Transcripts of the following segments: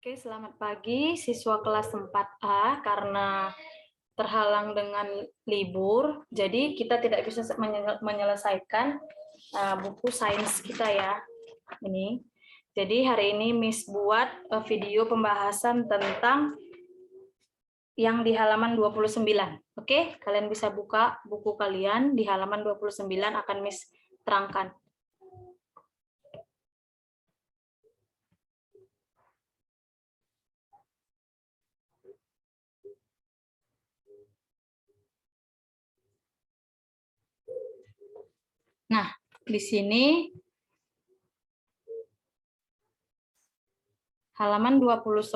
Oke, selamat pagi siswa kelas 4A. Karena terhalang dengan libur, jadi kita tidak bisa menyelesaikan buku sains kita ya. Ini. Jadi hari ini Miss buat video pembahasan tentang yang di halaman 29. Oke, kalian bisa buka buku kalian di halaman 29, akan Miss terangkan. Nah, di sini halaman 29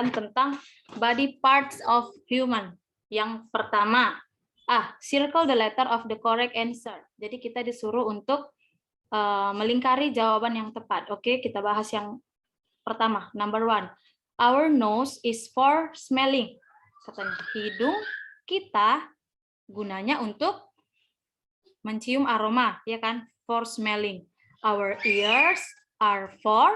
tentang body parts of human. Yang pertama, circle the letter of the correct answer. Jadi kita disuruh untuk melingkari jawaban yang tepat. Oke, kita bahas yang pertama, number 1. Our nose is for smelling. Katanya, hidung kita gunanya untuk mencium aroma, ya kan? For smelling. Our ears are for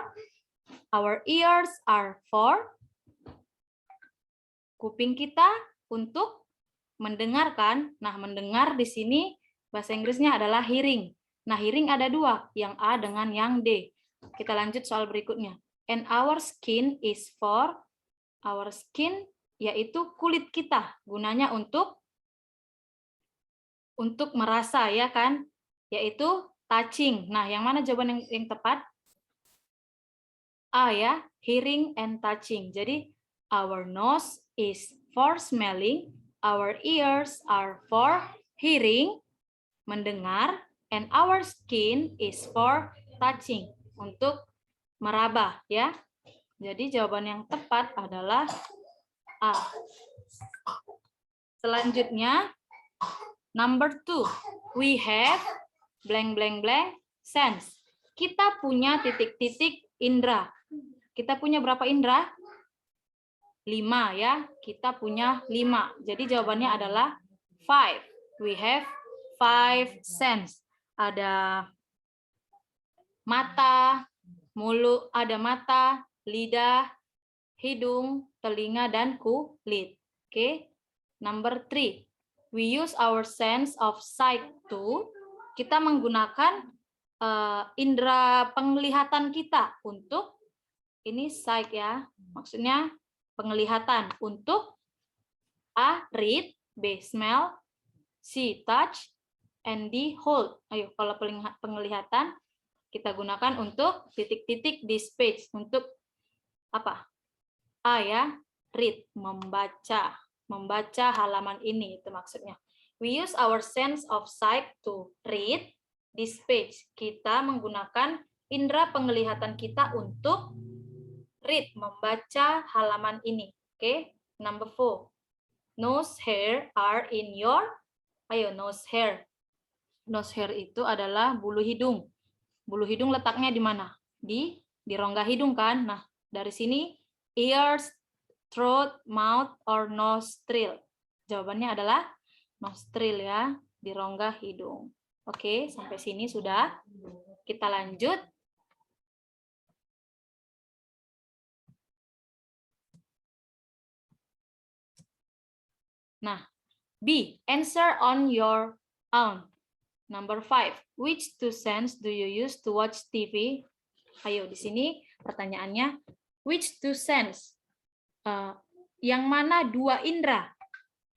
kuping kita untuk mendengarkan. Nah, mendengar di sini bahasa Inggrisnya adalah hearing. Nah, hearing ada dua, yang A dengan yang D. Kita lanjut soal berikutnya. And our skin is for yaitu kulit kita, gunanya untuk merasa, ya kan? Yaitu touching. Nah, yang mana jawaban yang tepat? A ya, hearing and touching. Jadi our nose is for smelling, our ears are for hearing, mendengar, and our skin is for touching, untuk meraba ya. Jadi jawaban yang tepat adalah A. Selanjutnya number 2. We have blank blank blank sense. Kita punya titik-titik indera. Kita punya berapa indera? 5 ya. Kita punya 5. Jadi jawabannya adalah 5. We have 5 sense. Ada mata, mulut, ada mata, lidah, hidung, telinga, dan kulit. Oke. Number 3. We use our sense of sight to. Kita menggunakan indera penglihatan kita untuk, ini sight ya, maksudnya penglihatan, untuk A. read, B. smell, C. touch, and D. hold. Ayo, kalau penglihatan kita gunakan untuk titik-titik di page, untuk apa? A ya, read, membaca halaman ini, itu maksudnya. We use our sense of sight to read this page. Kita menggunakan indera penglihatan kita untuk read, membaca halaman ini. Oke, number 4. Nose hair are in your, ayo, nose hair. Nose hair itu adalah bulu hidung. Bulu hidung letaknya di mana? Di rongga hidung kan? Nah, dari sini ears, throat, mouth, or nostril. Jawabannya adalah nostril ya, di rongga hidung. Oke, sampai sini sudah. Kita lanjut. Nah, B. Answer on your own. Number 5. Which two sense do you use to watch TV? Ayo, di sini pertanyaannya, which two sense? Yang mana dua indera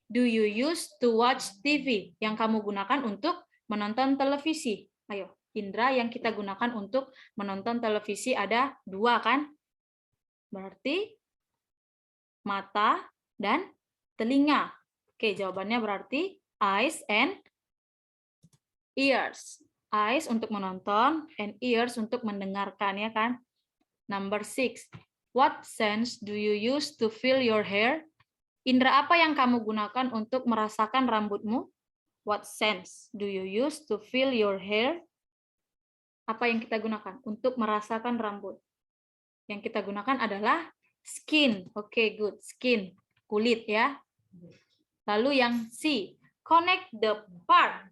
do you use to watch TV? Yang kamu gunakan untuk menonton televisi. Ayo, indera yang kita gunakan untuk menonton televisi ada dua kan? Berarti mata dan telinga. Oke, jawabannya berarti eyes and ears. Eyes untuk menonton and ears untuk mendengarkan, ya kan? Number 6. What sense do you use to feel your hair? Indera apa yang kamu gunakan untuk merasakan rambutmu? What sense do you use to feel your hair? Apa yang kita gunakan untuk merasakan rambut? Yang kita gunakan adalah skin. Oke, good. Skin, kulit ya. Lalu yang C, connect the part.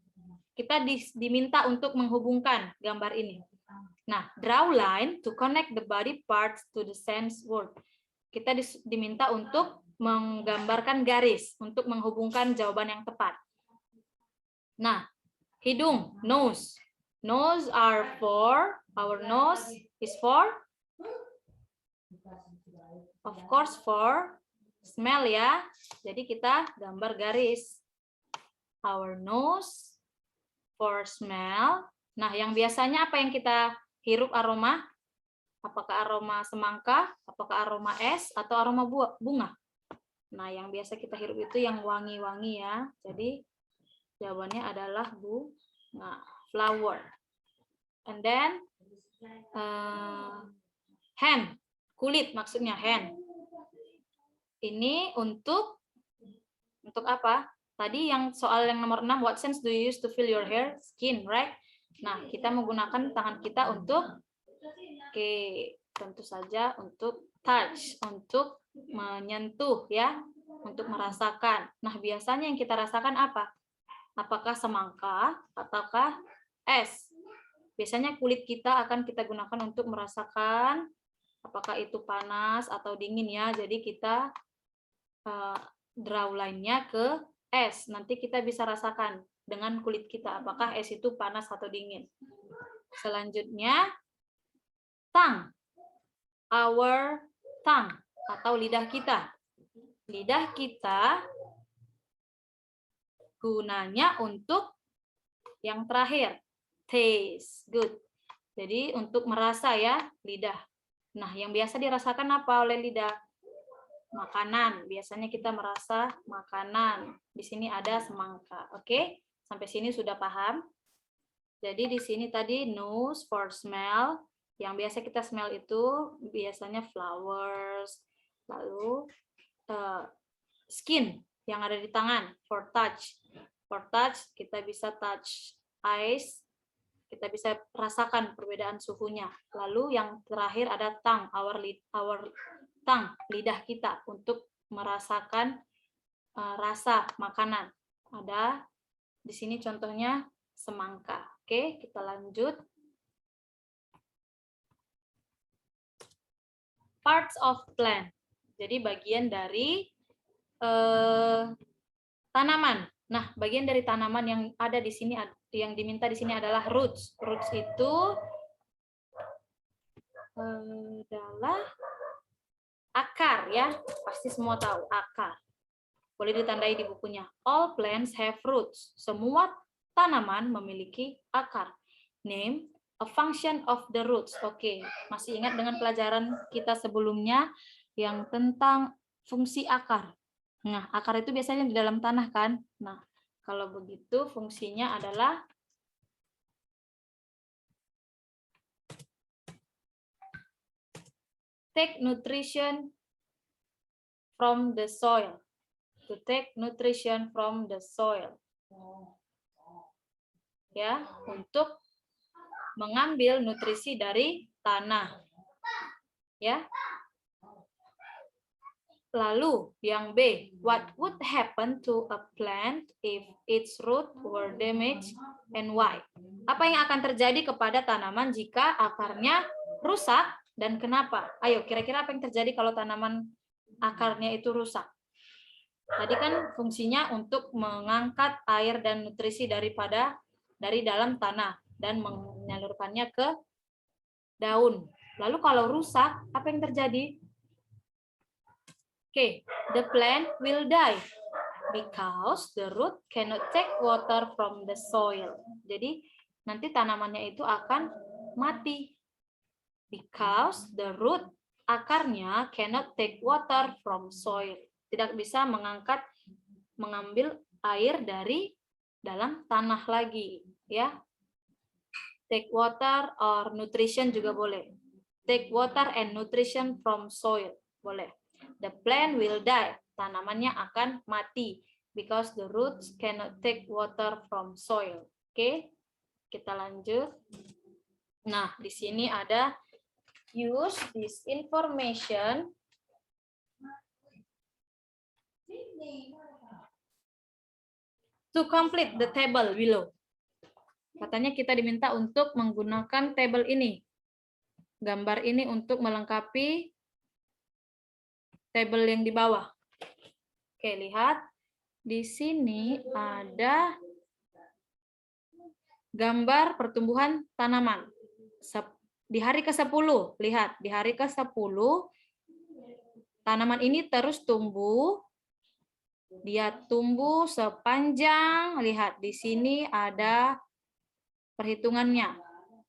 Kita diminta untuk menghubungkan gambar ini. Nah, draw line to connect the body parts to the sense word. Kita diminta untuk menggambarkan garis untuk menghubungkan jawaban yang tepat. Nah, hidung, nose. Nose are for, our nose is for, of course for smell ya. Jadi kita gambar garis. Our nose for smell. Nah, yang biasanya apa yang kita hirup aroma? Apakah aroma semangka, apakah aroma es, atau aroma bunga? Nah, yang biasa kita hirup itu yang wangi-wangi ya. Jadi, jawabannya adalah bunga, flower. And then, hand, kulit maksudnya hand. Ini untuk apa? Tadi yang soal yang nomor 6, what sense do you use to feel your hair? Skin, right? Nah, kita menggunakan tangan kita untuk, oke, tentu saja untuk touch, untuk menyentuh ya, untuk merasakan. Nah, biasanya yang kita rasakan apa? Apakah semangka ataukah es? Biasanya kulit kita akan kita gunakan untuk merasakan apakah itu panas atau dingin ya. Jadi kita draw line-nya ke es. Nanti kita bisa rasakan dengan kulit kita apakah es itu panas atau dingin. Selanjutnya, tongue. Our tongue atau lidah kita. Lidah kita gunanya untuk yang terakhir, taste. Good. Jadi untuk merasa ya, lidah. Nah, yang biasa dirasakan apa oleh lidah? Makanan. Biasanya kita merasa makanan. Di sini ada semangka. Oke? Sampai sini sudah paham? Jadi di sini tadi nose for smell. Yang biasa kita smell itu biasanya flowers. Lalu skin yang ada di tangan for touch. For touch kita bisa touch eyes. Kita bisa rasakan perbedaan suhunya. Lalu yang terakhir ada tongue, our tongue, lidah kita untuk merasakan rasa makanan. Ada di sini contohnya semangka. Oke, kita lanjut. Parts of plant. Jadi bagian dari tanaman. Nah, bagian dari tanaman yang ada di sini, yang diminta di sini adalah roots. Roots itu adalah akar ya, pasti semua tahu akar. Boleh ditandai di bukunya. All plants have roots. Semua tanaman memiliki akar. Name a function of the roots. Oke, masih ingat dengan pelajaran kita sebelumnya yang tentang fungsi akar. Nah, akar itu biasanya di dalam tanah kan? Nah, kalau begitu fungsinya adalah take nutrition from the soil. To take nutrition from the soil. Ya, untuk mengambil nutrisi dari tanah. Ya. Lalu yang B, what would happen to a plant if its root were damaged and why? Apa yang akan terjadi kepada tanaman jika akarnya rusak dan kenapa? Ayo, kira-kira apa yang terjadi kalau tanaman akarnya itu rusak? Tadi kan fungsinya untuk mengangkat air dan nutrisi dari dalam tanah dan menyalurkannya ke daun. Lalu kalau rusak, apa yang terjadi? Okay, the plant will die because the root cannot take water from the soil. Jadi nanti tanamannya itu akan mati because the root, akarnya cannot take water from soil. Tidak bisa mengambil air dari dalam tanah lagi, ya. Take water or nutrition juga boleh. Take water and nutrition from soil, boleh. The plant will die, tanamannya akan mati because the roots cannot take water from soil. Oke, kita lanjut. Nah, di sini ada use this information to complete the table below. Katanya kita diminta untuk menggunakan tabel ini gambar ini untuk melengkapi tabel yang di bawah. Oke, lihat. Di sini ada gambar pertumbuhan tanaman. Di hari ke-10, lihat, di hari ke-10 tanaman ini terus tumbuh. Dia tumbuh sepanjang, lihat di sini ada perhitungannya.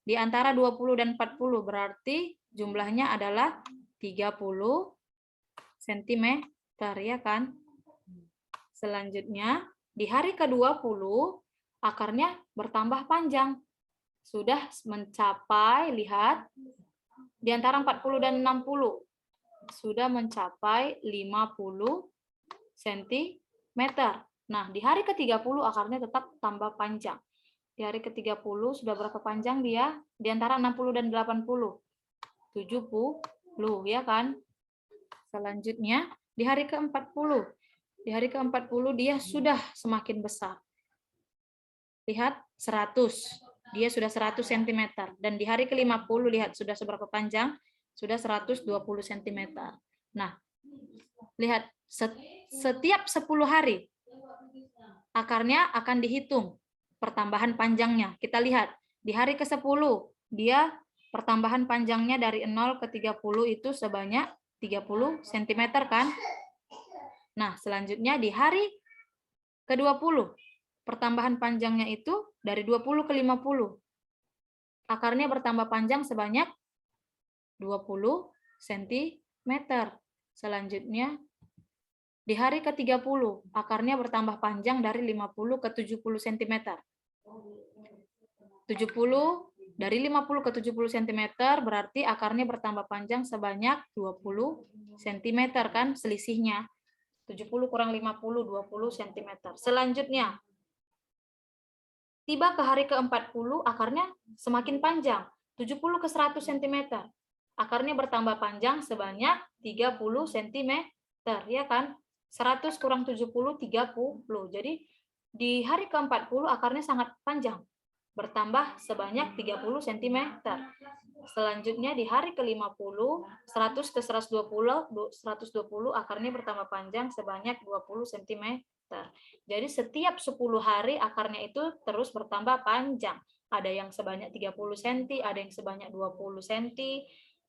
Di antara 20 dan 40 berarti jumlahnya adalah 30 cm, ya kan? Selanjutnya, di hari ke-20 akarnya bertambah panjang. Sudah mencapai, lihat, di antara 40 dan 60 sudah mencapai 50 cm. Nah, di hari ke-30 akarnya tetap tambah panjang. Di hari ke-30 sudah berapa panjang dia? Di antara 60 dan 80. 70, ya kan? Selanjutnya, di hari ke-40. Di hari ke-40 dia sudah semakin besar. Lihat, 100. Dia sudah 100 cm. Dan di hari ke-50, lihat sudah seberapa panjang? Sudah 120 cm. Nah, lihat, setiap 10 hari akarnya akan dihitung pertambahan panjangnya. Kita lihat, di hari ke-10 dia pertambahan panjangnya dari 0 ke 30 itu sebanyak 30 cm kan? Nah, selanjutnya di hari ke-20 pertambahan panjangnya itu dari 20 ke 50. Akarnya bertambah panjang sebanyak 20 cm. Selanjutnya, di hari ke-30, akarnya bertambah panjang dari 50 ke 70 cm. 70, dari 50 ke 70 cm berarti akarnya bertambah panjang sebanyak 20 cm kan selisihnya. 70 kurang 50, 20 cm. Selanjutnya, tiba ke hari ke-40, akarnya semakin panjang, 70 ke 100 cm. Akarnya bertambah panjang sebanyak 30 cm, ya kan? 100 kurang 70, 30. Jadi, di hari ke-40 akarnya sangat panjang, bertambah sebanyak 30 cm. Selanjutnya di hari ke-50, 100 ke 120 akarnya bertambah panjang sebanyak 20 cm. Jadi setiap 10 hari akarnya itu terus bertambah panjang. Ada yang sebanyak 30 cm, ada yang sebanyak 20 cm,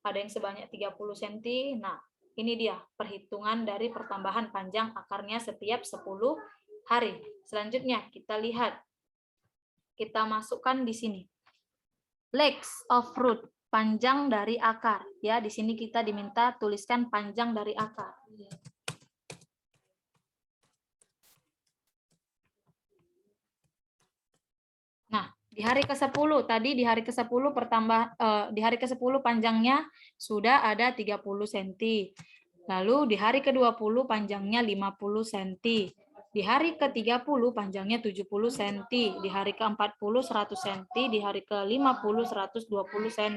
ada yang sebanyak 30 cm. Nah, ini dia perhitungan dari pertambahan panjang akarnya setiap 10 hari. Selanjutnya kita lihat. Kita masukkan di sini. Legs of root, panjang dari akar. Ya, di sini kita diminta tuliskan panjang dari akar. Nah, di hari ke-10 tadi di hari ke-10 di hari ke-10 panjangnya sudah ada 30 cm. Lalu di hari ke-20 panjangnya 50 cm. Di hari ke-30 panjangnya 70 cm, di hari ke-40 100 cm, di hari ke-50 120 cm.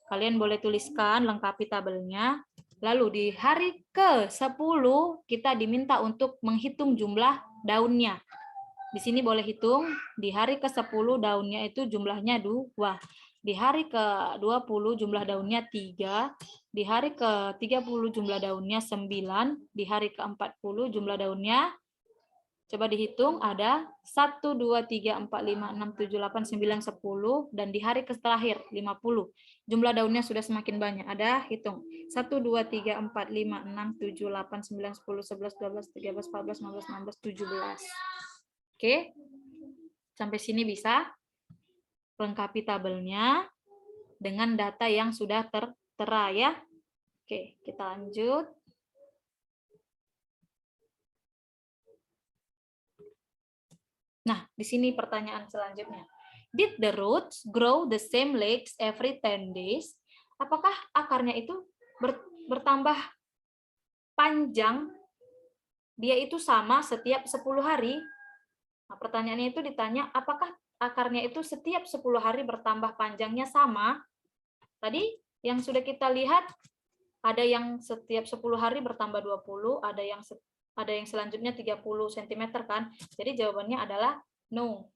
Kalian boleh tuliskan lengkapi tabelnya. Lalu di hari ke-10 kita diminta untuk menghitung jumlah daunnya. Di sini boleh hitung, di hari ke-10 daunnya itu jumlahnya 2. Di hari ke-20 jumlah daunnya 3. Di hari ke-30 jumlah daunnya 9. Di hari ke-40 jumlah daunnya, coba dihitung, ada 1, 2, 3, 4, 5, 6, 7, 8, 9, 10. Dan di hari terakhir 50. Jumlah daunnya sudah semakin banyak. Ada, hitung. 1, 2, 3, 4, 5, 6, 7, 8, 9, 10, 11, 12, 13, 14, 15, 16, 17. Oke, sampai sini bisa. Lengkapi tabelnya dengan data yang sudah tertera ya. Oke, kita lanjut. Nah, di sini pertanyaan selanjutnya. Did the roots grow the same legs every 10 days? Apakah akarnya itu bertambah panjang? Dia itu sama setiap 10 hari? Nah, pertanyaannya itu ditanya, apakah akarnya itu setiap 10 hari bertambah panjangnya sama? Tadi yang sudah kita lihat, ada yang setiap 10 hari bertambah 20, ada yang selanjutnya 30 cm kan? Jadi jawabannya adalah no.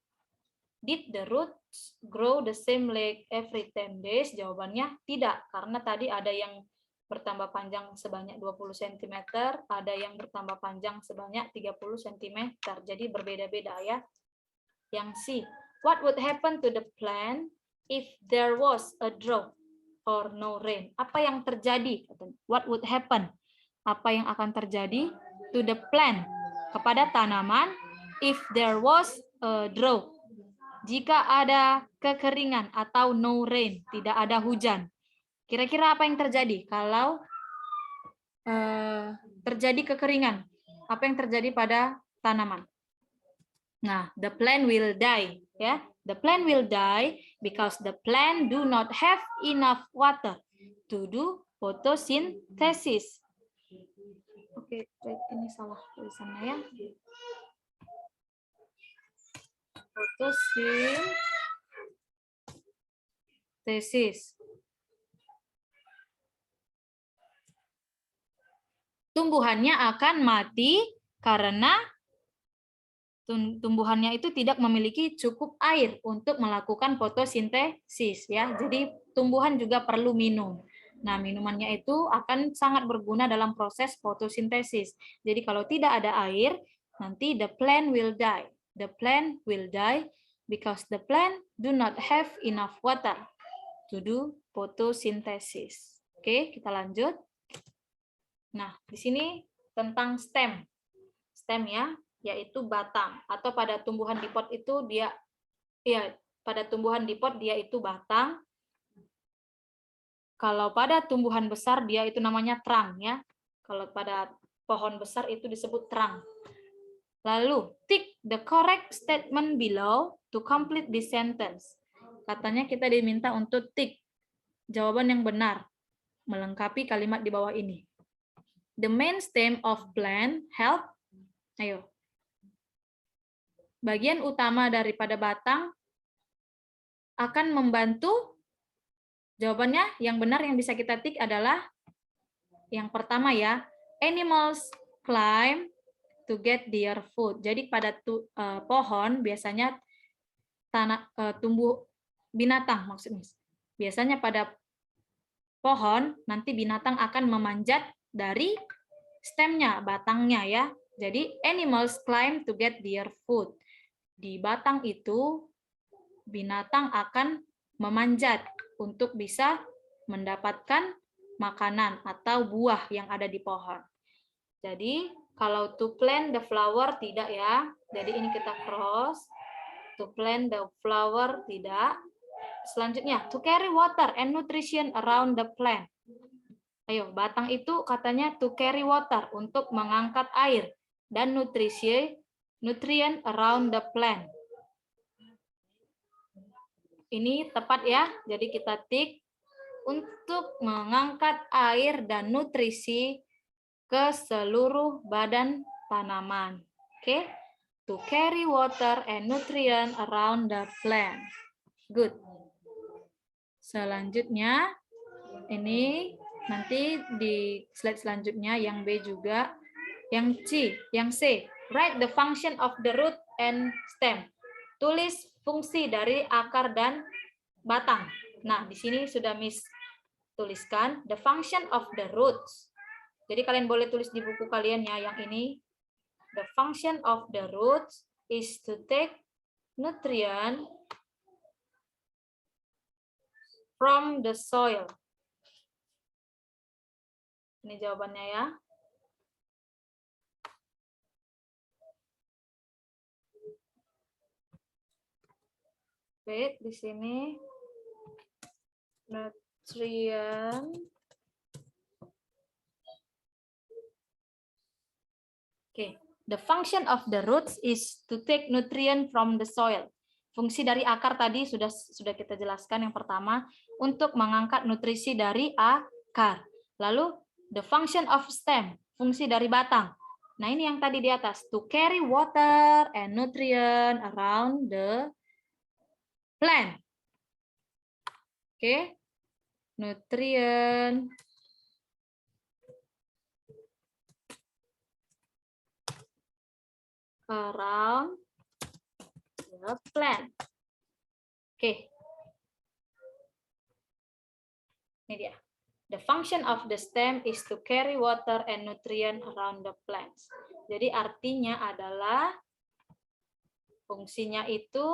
Did the roots grow the same length every 10 days? Jawabannya tidak, karena tadi ada yang bertambah panjang sebanyak 20 cm, ada yang bertambah panjang sebanyak 30 cm. Jadi berbeda-beda ya. Yang C, what would happen to the plant if there was a drought or no rain? Apa yang terjadi? What would happen? Apa yang akan terjadi to the plant, kepada tanaman, if there was a drought, jika ada kekeringan atau no rain, tidak ada hujan. Kira-kira apa yang terjadi kalau terjadi kekeringan? Apa yang terjadi pada tanaman? Nah, the plant will die, ya. The plant will die because the plant do not have enough water to do photosynthesis. Oke, ini salah tulisannya ya. Photosynthesis. Tumbuhannya akan mati karena tumbuhannya itu tidak memiliki cukup air untuk melakukan fotosintesis ya. Jadi tumbuhan juga perlu minum. Nah, minumannya itu akan sangat berguna dalam proses fotosintesis. Jadi kalau tidak ada air, nanti the plant will die. The plant will die because the plant do not have enough water to do photosynthesis. Oke, kita lanjut. Nah, di sini tentang stem. Stem ya, yaitu batang, atau pada tumbuhan di pot itu pada tumbuhan di pot dia itu batang. Kalau pada tumbuhan besar dia itu namanya terang ya. Kalau pada pohon besar itu disebut terang. Lalu tick the correct statement below to complete this sentence. Katanya kita diminta untuk tick jawaban yang benar melengkapi kalimat di bawah ini. The main stem of plant help. Ayo. Bagian utama daripada batang akan membantu. Jawabannya yang benar yang bisa kita tik adalah yang pertama ya. Animals climb to get their food. Jadi pada pohon biasanya tumbuh binatang maksudnya. Biasanya pada pohon nanti binatang akan memanjat dari stemnya, batangnya ya. Jadi animals climb to get their food. Di batang itu binatang akan memanjat untuk bisa mendapatkan makanan atau buah yang ada di pohon. Jadi kalau to plant the flower tidak ya. Jadi ini kita cross. To plant the flower tidak. Selanjutnya to carry water and nutrition around the plant. Ayo, batang itu katanya to carry water, untuk mengangkat air dan nutrient around the plant. Ini tepat ya, jadi kita tik untuk mengangkat air dan nutrisi ke seluruh badan tanaman. Oke, to carry water and nutrient around the plant. Good. Selanjutnya, ini nanti di slide selanjutnya yang B juga, yang C. Write the function of the root and stem. Tulis fungsi dari akar dan batang. Nah, di sini sudah Miss tuliskan the function of the roots. Jadi kalian boleh tulis di buku kalian ya yang ini. The function of the roots is to take nutrient from the soil. Ini jawabannya ya. Oke, di sini nutrient. Oke, the function of the roots is to take nutrient from the soil. Fungsi dari akar tadi sudah kita jelaskan yang pertama, untuk mengangkat nutrisi dari akar. Lalu the function of stem, fungsi dari batang. Nah, ini yang tadi di atas, to carry water and nutrient around the plant. Oke. Nutrient around the plant. Oke. Ini dia. The function of the stem is to carry water and nutrient around the plants. Jadi artinya adalah fungsinya itu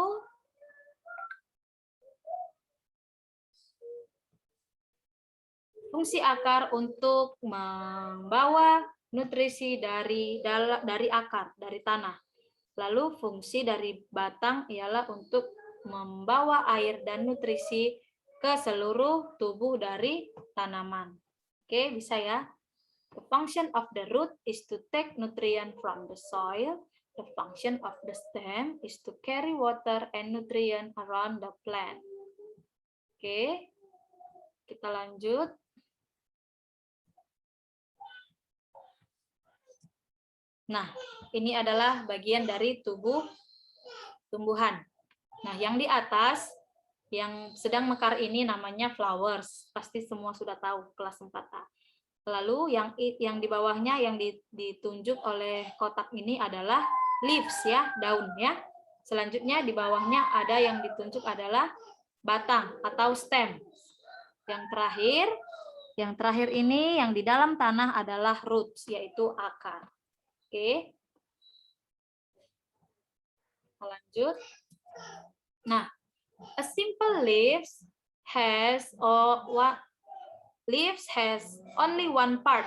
fungsi akar untuk membawa nutrisi dari akar, dari tanah. Lalu fungsi dari batang ialah untuk membawa air dan nutrisi ke seluruh tubuh dari tanaman. Oke, bisa ya? The function of the root is to take nutrient from the soil. The function of the stem is to carry water and nutrient around the plant. Oke, kita lanjut. Nah, ini adalah bagian dari tubuh tumbuhan. Nah, yang di atas, yang sedang mekar ini namanya flowers. Pasti semua sudah tahu kelas 4A. Lalu yang di bawahnya yang ditunjuk oleh kotak ini adalah leaves ya, daun ya. Selanjutnya di bawahnya ada yang ditunjuk adalah batang atau stem. Yang terakhir ini yang di dalam tanah adalah roots, yaitu akar. Oke. Lanjut. Nah, a simple leaves has only one part.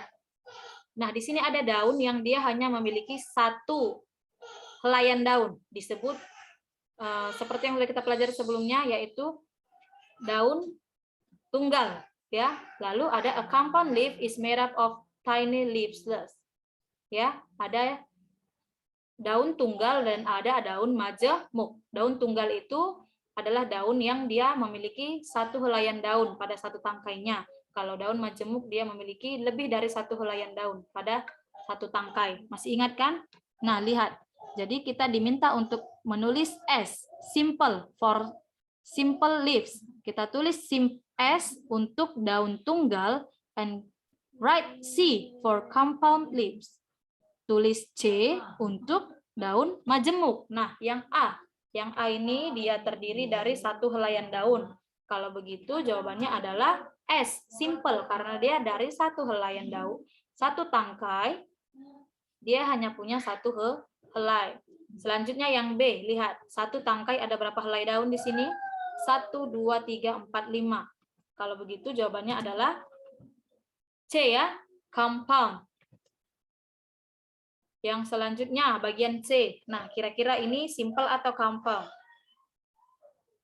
Nah, di sini ada daun yang dia hanya memiliki satu helaian daun. Disebut seperti yang sudah kita pelajari sebelumnya, yaitu daun tunggal. Ya, lalu ada a compound leaf is made up of tiny leaflets. Ya, ada daun tunggal dan ada daun majemuk. Daun tunggal itu adalah daun yang dia memiliki satu helaian daun pada satu tangkainya. Kalau daun majemuk dia memiliki lebih dari satu helaian daun pada satu tangkai. Masih ingat kan? Nah, lihat. Jadi kita diminta untuk menulis S, simple for simple leaves. Kita tulis S untuk daun tunggal and write C for compound leaves. Tulis C untuk daun majemuk. Nah, yang A ini dia terdiri dari satu helaian daun. Kalau begitu jawabannya adalah S, simple, karena dia dari satu helaian daun, satu tangkai, dia hanya punya satu helai. Selanjutnya yang B, lihat, satu tangkai ada berapa helai daun di sini? 1, 2, 3, 4, 5. Kalau begitu jawabannya adalah C ya, compound. Yang selanjutnya bagian C. Nah, kira-kira ini simple atau compound?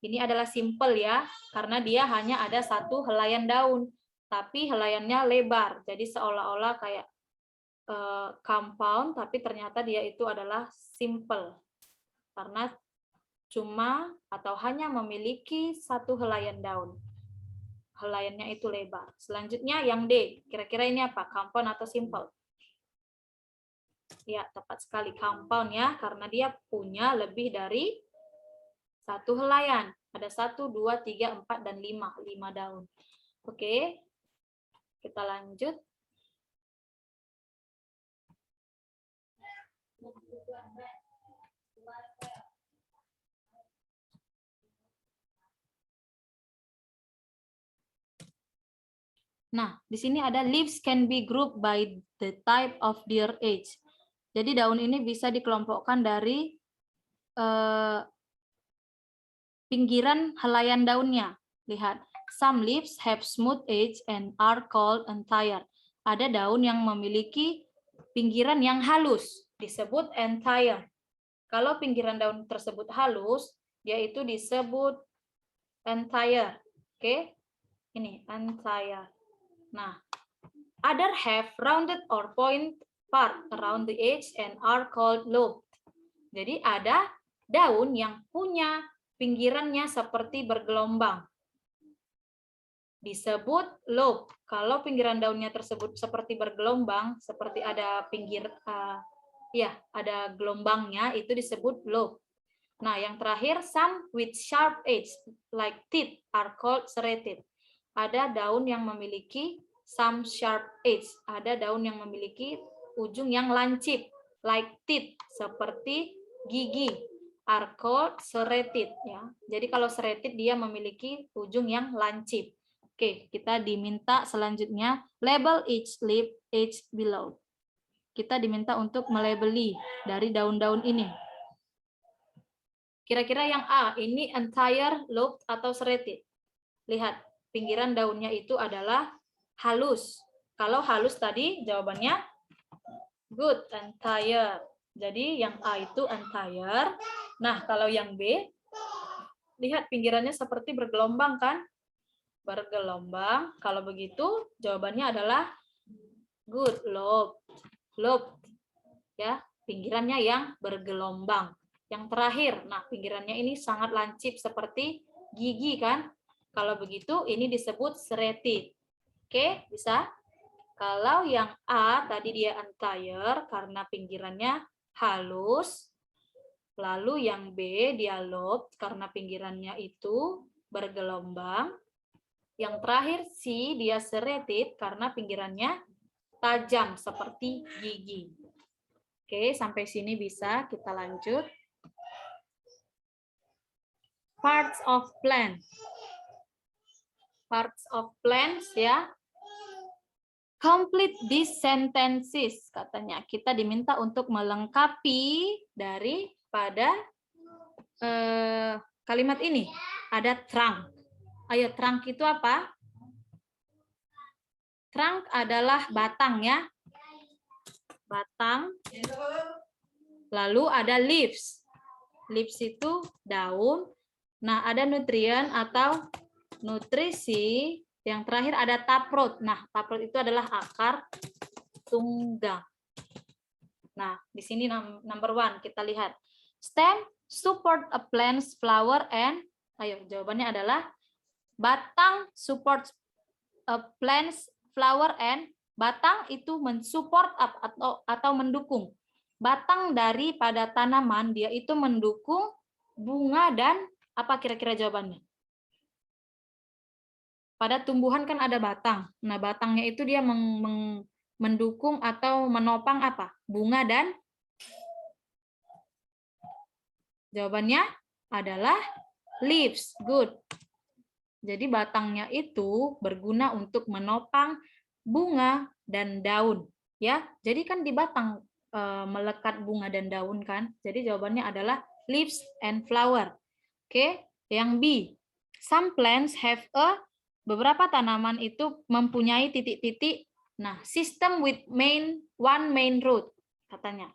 Ini adalah simple ya, karena dia hanya ada satu helaian daun, tapi helaiannya lebar. Jadi seolah-olah kayak compound, tapi ternyata dia itu adalah simple. Karena cuma atau hanya memiliki satu helaian daun. Helaiannya itu lebar. Selanjutnya yang D. Kira-kira ini apa? Compound atau simple? Ya, tepat sekali, compound ya, karena dia punya lebih dari satu helaian. Ada 1, 2, 3, 4, dan 5. 5 daun. Oke, kita lanjut. Nah, di sini ada leaves can be grouped by the type of their age. Jadi daun ini bisa dikelompokkan dari pinggiran helaian daunnya. Lihat, some leaves have smooth edge and are called entire. Ada daun yang memiliki pinggiran yang halus, disebut entire. Kalau pinggiran daun tersebut halus, dia itu disebut entire. Oke, ini entire. Nah, other have rounded or point part around the edge and are called lobed. Jadi ada daun yang punya pinggirannya seperti bergelombang, disebut lobe. Kalau pinggiran daunnya tersebut seperti bergelombang, seperti ada ada gelombangnya, itu disebut lobe. Nah, yang terakhir, some with sharp edge like teeth are called serrated. Ada daun yang memiliki some sharp edge, ada daun yang memiliki ujung yang lancip like teeth, seperti gigi. are called serrated ya. Jadi kalau serrated dia memiliki ujung yang lancip. Oke, kita diminta selanjutnya label each leaf, each below. Kita diminta untuk melabeli dari daun-daun ini. Kira-kira yang A, ini entire, lobed, atau serrated? Lihat, pinggiran daunnya itu adalah halus. Kalau halus tadi jawabannya good, entire. Jadi yang A itu entire. Nah, kalau yang B, lihat pinggirannya seperti bergelombang kan? Bergelombang. Kalau begitu jawabannya adalah good, lobed. Lobed. Ya, pinggirannya yang bergelombang. Yang terakhir, nah pinggirannya ini sangat lancip seperti gigi kan? Kalau begitu ini disebut serrated. Oke, bisa? Kalau yang A tadi dia entire karena pinggirannya halus. Lalu yang B dia lobed karena pinggirannya itu bergelombang. Yang terakhir C dia serrated karena pinggirannya tajam seperti gigi. Oke, sampai sini bisa kita lanjut. Parts of plants. Parts of plants ya. Complete these sentences katanya. Kita diminta untuk melengkapi daripada kalimat ini. Ada trunk. Ayo, trunk itu apa? Trunk adalah batang ya. Batang. Lalu ada leaves. Leaves itu daun. Nah, ada nutrien atau nutrisi. Yang terakhir ada taproot. Nah, taproot itu adalah akar tunggang. Nah, di sini number 1 kita lihat. Stem support a plant's flower and ayo jawabannya adalah batang support a plant's flower and batang itu mensupport atau mendukung. Batang daripada tanaman dia itu mendukung bunga dan apa kira-kira jawabannya? Pada tumbuhan kan ada batang. Nah, batangnya itu dia mendukung atau menopang apa? Bunga dan jawabannya adalah leaves. Good. Jadi batangnya itu berguna untuk menopang bunga dan daun, ya. Jadi kan di batang melekat bunga dan daun kan. Jadi jawabannya adalah leaves and flower. Oke, yang B. Some plants have beberapa tanaman itu mempunyai titik-titik. Nah, system with one main root katanya.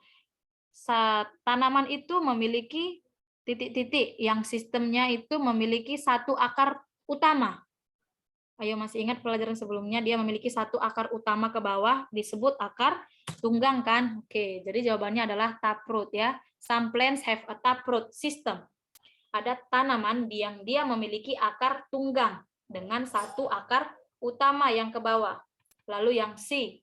Tanaman itu memiliki titik-titik yang sistemnya itu memiliki satu akar utama. Ayo, masih ingat pelajaran sebelumnya dia memiliki satu akar utama ke bawah disebut akar tunggang kan? Oke, jadi jawabannya adalah taproot ya. Some plants have a taproot system. Ada tanaman yang dia memiliki akar tunggang dengan satu akar utama yang ke bawah. Lalu yang C.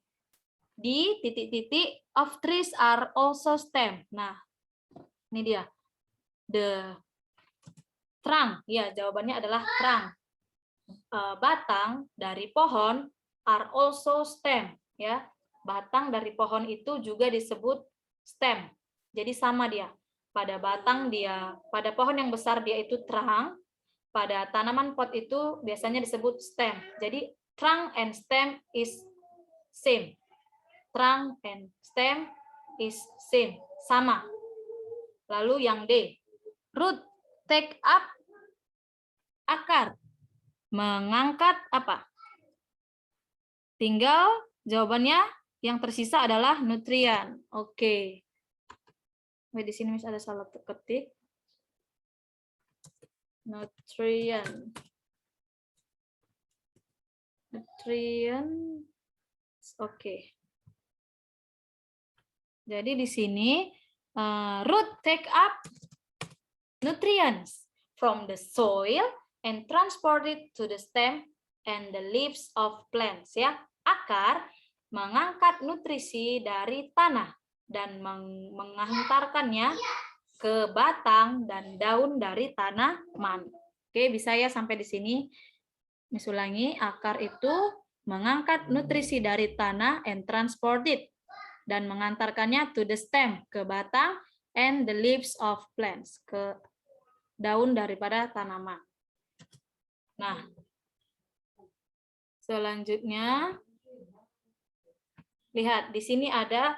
Di titik-titik of trees are also stem. Nah, ini dia. The trunk. Ya, jawabannya adalah trunk. Batang dari pohon are also stem ya. Batang dari pohon itu juga disebut stem. Jadi sama dia. Pada batang dia, pada pohon yang besar dia itu trunk, pada tanaman pot itu biasanya disebut stem. Jadi trunk and stem is same. Trunk and stem is same, sama. Lalu yang D. Root take up akar. Mengangkat apa? Tinggal jawabannya yang tersisa adalah nutrien. Oke. Di sini ada salah ketik. Nutrien. Nutrien. Oke. Jadi di sini root take up nutrients from the soil and transported to the stem and the leaves of plants ya. Akar mengangkat nutrisi dari tanah dan menghantarkannya ke batang dan daun dari tanaman. Oke, bisa ya sampai di sini. Miss ulangi, akar itu mengangkat nutrisi dari tanah and transported dan mengantarkannya to the stem ke batang and the leaves of plants, ke daun daripada tanaman. Nah, selanjutnya lihat di sini ada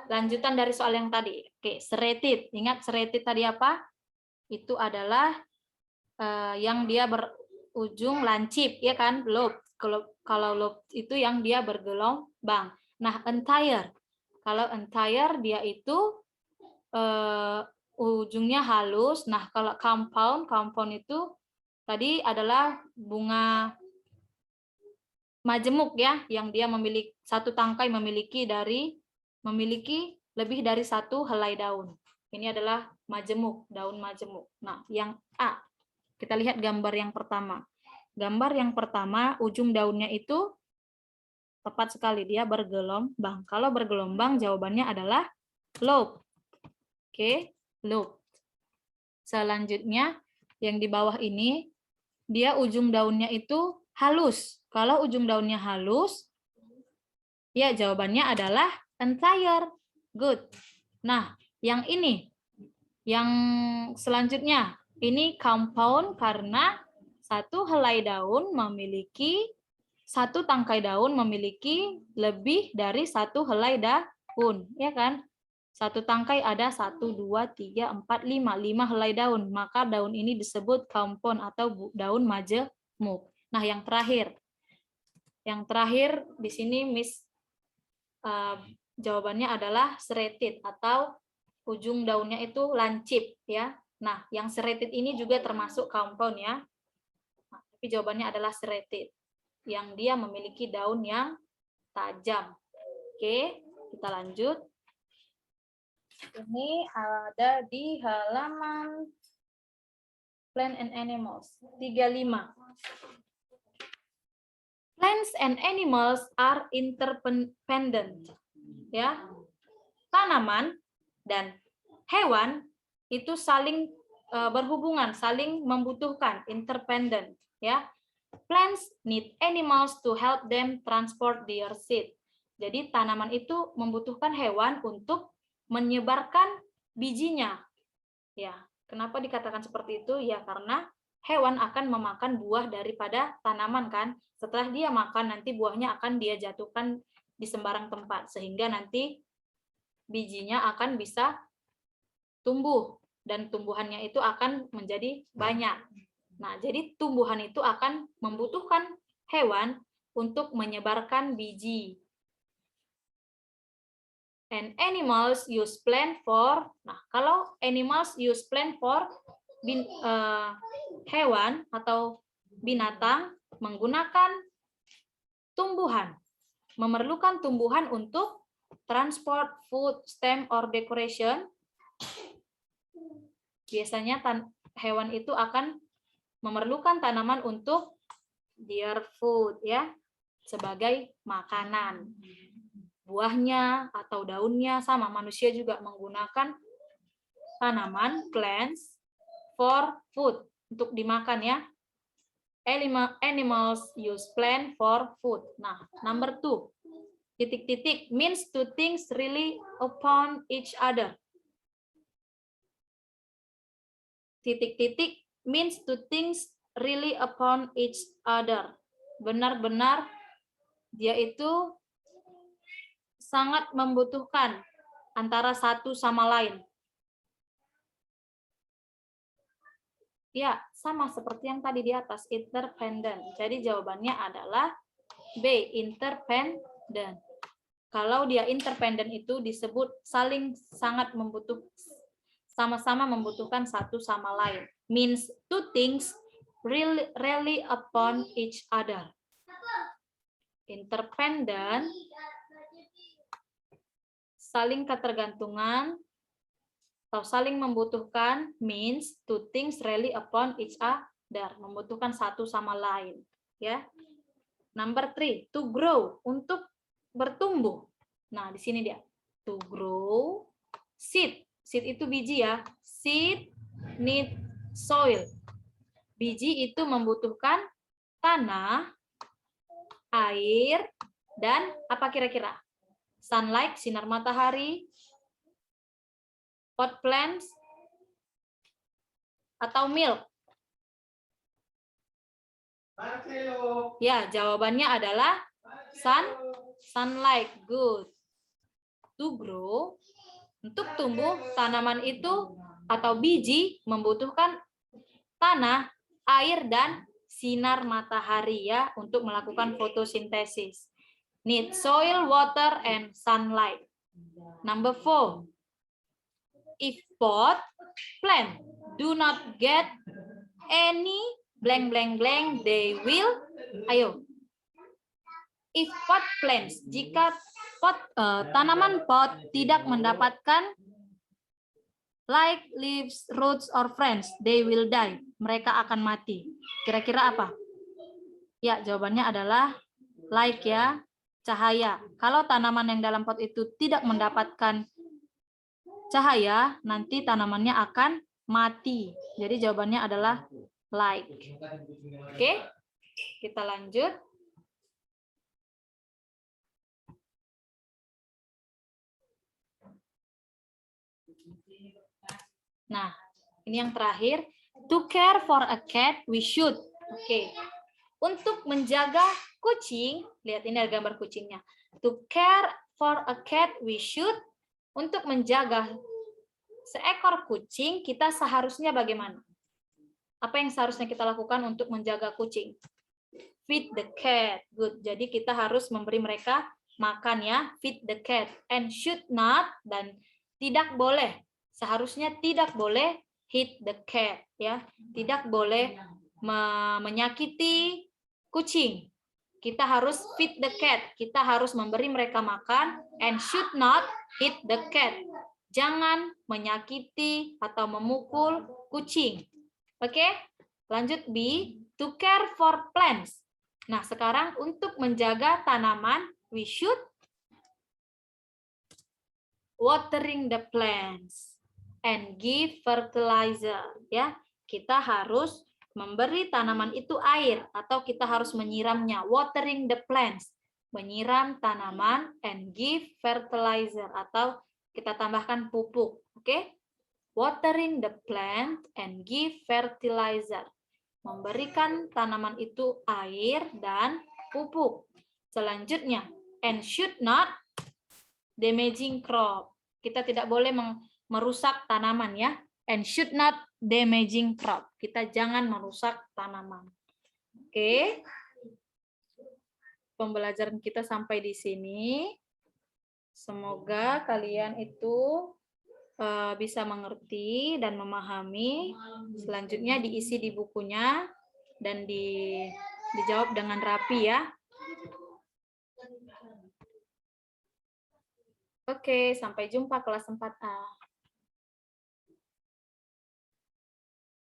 lanjutan dari soal yang tadi. Oke, serrated. Ingat serrated tadi apa? Itu adalah yang dia berujung lancip, ya kan? Lobe. Kalau lobe itu yang dia bergelombang. Nah, entire. Kalau entire dia itu ujungnya halus. Nah, kalau compound itu tadi adalah bunga majemuk ya, yang dia memiliki satu tangkai memiliki lebih dari satu helai daun. Ini adalah majemuk, daun majemuk. Nah, yang A. Kita lihat gambar yang pertama. Gambar yang pertama, ujung daunnya itu tepat sekali, dia bergelombang. Kalau bergelombang, jawabannya adalah lobe. Oke, lobe. Selanjutnya, yang di bawah ini, dia ujung daunnya itu halus. Kalau ujung daunnya halus, ya jawabannya adalah entire. Good. Nah, yang ini, yang selanjutnya, ini compound karena satu helai daun satu tangkai daun memiliki lebih dari satu helai daun, ya kan? Satu tangkai ada 1, 2, 3, 4, 5. 5 helai daun. Maka daun ini disebut compound atau daun majemuk. Nah, yang terakhir. Yang terakhir di sini Miss jawabannya adalah serrated atau ujung daunnya itu lancip ya. Nah, yang serrated ini juga termasuk compound ya. Nah, tapi jawabannya adalah serrated yang dia memiliki daun yang tajam. Oke, kita lanjut. Ini ada di halaman Plants and Animals 35. Plants and animals are interdependent. Ya. Tanaman dan hewan itu saling berhubungan, saling membutuhkan, interdependent, ya. Plants need animals to help them transport their seed. Jadi tanaman itu membutuhkan hewan untuk menyebarkan bijinya. Ya, kenapa dikatakan seperti itu? Ya karena hewan akan memakan buah daripada tanaman kan. Setelah dia makan nanti buahnya akan dia jatuhkan di sembarang tempat sehingga nanti bijinya akan bisa tumbuh dan tumbuhannya itu akan menjadi banyak. Nah, jadi tumbuhan itu akan membutuhkan hewan untuk menyebarkan biji. And animals use plant for, nah kalau animals use plant for hewan atau binatang menggunakan tumbuhan, memerlukan tumbuhan untuk transport, food, stem, or decoration. Biasanya hewan itu akan memerlukan tanaman untuk their food ya, sebagai makanan. Buahnya atau daunnya sama, manusia juga menggunakan tanaman, plants, for food, untuk dimakan ya. Animals use plant for food. Nah, number 2. Titik-titik means two things really upon each other. Titik-titik means two things really upon each other. Benar-benar dia itu sangat membutuhkan antara satu sama lain. Ya, sama seperti yang tadi di atas, interdependent. Jadi jawabannya adalah B, interdependent. Kalau dia interdependent itu disebut sangat membutuhkan, sama-sama membutuhkan satu sama lain. Means two things really upon each other. Interdependent, saling ketergantungan atau saling membutuhkan, means two things really upon each other, membutuhkan satu sama lain, ya. Number 3, to grow, untuk bertumbuh. Nah, di sini dia. To grow, seed. Seed itu biji ya. Seed need soil. Biji itu membutuhkan tanah, air, dan apa kira-kira? Sunlight, sinar matahari, Pot plants atau milk? Ya, jawabannya adalah sunlight. Good. To grow, untuk tumbuh, tanaman itu atau biji membutuhkan tanah, air, dan sinar matahari ya untuk melakukan fotosintesis. Need soil, water, and sunlight. Number 4. If pot plant do not get any blank blank blank, they will. Ayo. If pot plants, jika tanaman pot tidak mendapatkan like leaves, roots, or friends, they will die. Mereka akan mati. Kira-kira apa? Ya, jawabannya adalah like ya, cahaya. Kalau tanaman yang dalam pot itu tidak mendapatkan cahaya, nanti tanamannya akan mati. Jadi jawabannya adalah like. Oke, kita lanjut. Nah, ini yang terakhir. To care for a cat, we should. Oke. Untuk menjaga kucing, lihat ini ada gambar kucingnya. To care for a cat, we should. Untuk menjaga seekor kucing, kita seharusnya bagaimana? Apa yang seharusnya kita lakukan untuk menjaga kucing? Feed the cat. Good. Jadi kita harus memberi mereka makan ya. Feed the cat. And should not, dan tidak boleh. Seharusnya tidak boleh hit the cat ya. Tidak boleh menyakiti kucing. Kita harus feed the cat. Kita harus memberi mereka makan and should not hit the cat. Jangan menyakiti atau memukul kucing. Oke? Lanjut B, to care for plants. Nah, sekarang untuk menjaga tanaman, we should watering the plants and give fertilizer ya. Kita harus memberi tanaman itu air atau kita harus menyiramnya. Watering the plants, menyiram tanaman, and give fertilizer atau kita tambahkan pupuk. Oke? Watering the plant and give fertilizer. Memberikan tanaman itu air dan pupuk. Selanjutnya, and should not damaging crop. Kita tidak boleh merusak tanaman ya. And should not damaging crop. Kita jangan merusak tanaman. Oke. Pembelajaran kita sampai di sini. Semoga kalian itu bisa mengerti dan memahami. Selanjutnya diisi di bukunya dan dijawab dengan rapi ya. Oke, sampai jumpa kelas 4A.